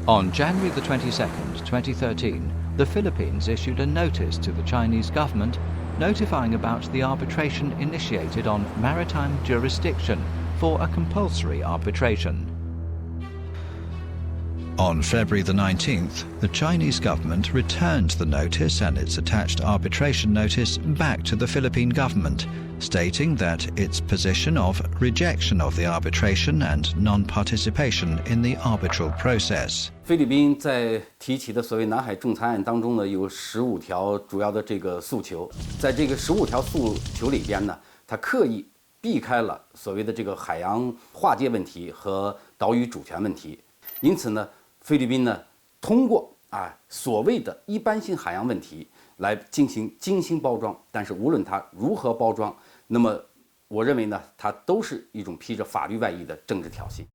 On January the 22nd, 2013, the Philippines issued a notice to the Chinese government notifying about the arbitration initiated on maritime jurisdiction for a compulsory arbitration. On February the 19th, the Chinese government returned the notice and its attached arbitration notice back to the Philippine government, stating that its position of rejection of the arbitration and non-participation in the arbitral process. 菲律宾在提起的所谓南海仲裁案当中呢，有15条主要的这个诉求，在这个15条诉求里边呢，它刻意避开了所谓的这个海洋划界问题和岛屿主权问题，因此呢，菲律宾呢通过所谓的一般性海洋问题来进行精心包装，但是无论它如何包装，那么我认为呢，它都是一种披着法律外衣的政治挑衅。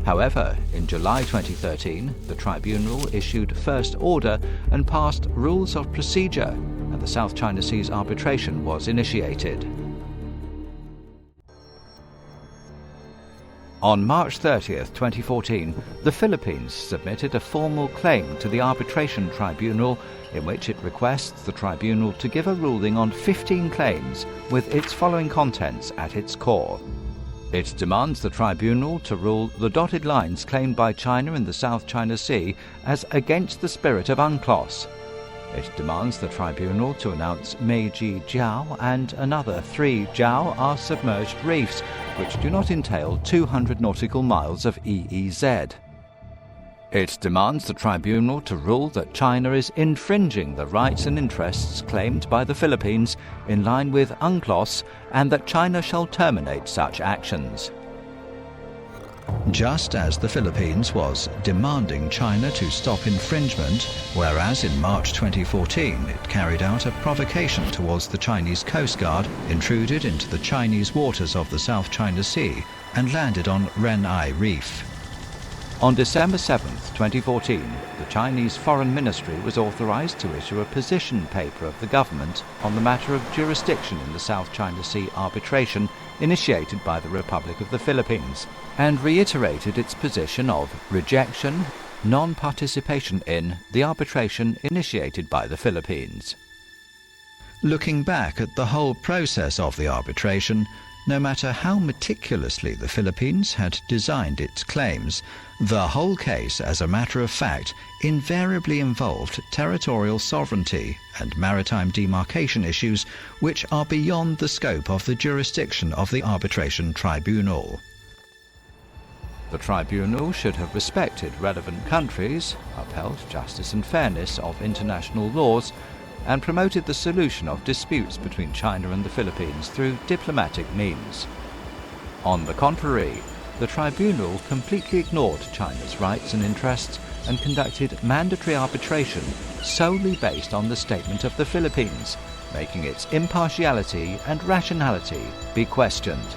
However, in July 2013, the tribunal issued first order and passed rules of procedure, and the South China Sea's arbitration was initiated. On March 30th, 2014, the Philippines submitted a formal claim to the arbitration tribunal in which it requests the tribunal to give a ruling on 15 claims with its following contents at its core. It demands the tribunal to rule the dotted lines claimed by China in the South China Sea as against the spirit of UNCLOS. It demands the tribunal to announce Meiji Jiao and another 3 Jiao are submerged reefs, which do not entail 200 nautical miles of EEZ. It demands the tribunal to rule that China is infringing the rights and interests claimed by the Philippines in line with UNCLOS and that China shall terminate such actions. Just as the Philippines was demanding China to stop infringement, whereas in March 2014 it carried out a provocation towards the Chinese Coast Guard, intruded into the Chinese waters of the South China Sea and landed on Renai Reef. On December 7th, 2014, the Chinese Foreign Ministry was authorized to issue a position paper of the government on the matter of jurisdiction in the South China Sea arbitration initiated by the Republic of the Philippines, and reiterated its position of rejection, non-participation in the arbitration initiated by the Philippines. Looking back at the whole process of the arbitration, no matter how meticulously the Philippines had designed its claims, the whole case, as a matter of fact, invariably involved territorial sovereignty and maritime demarcation issues which are beyond the scope of the jurisdiction of the arbitration tribunal. The tribunal should have respected relevant countries, upheld justice and fairness of international laws, and promoted the solution of disputes between China and the Philippines through diplomatic means. On the contrary, the tribunal completely ignored China's rights and interests and conducted mandatory arbitration solely based on the statement of the Philippines, making its impartiality and rationality be questioned.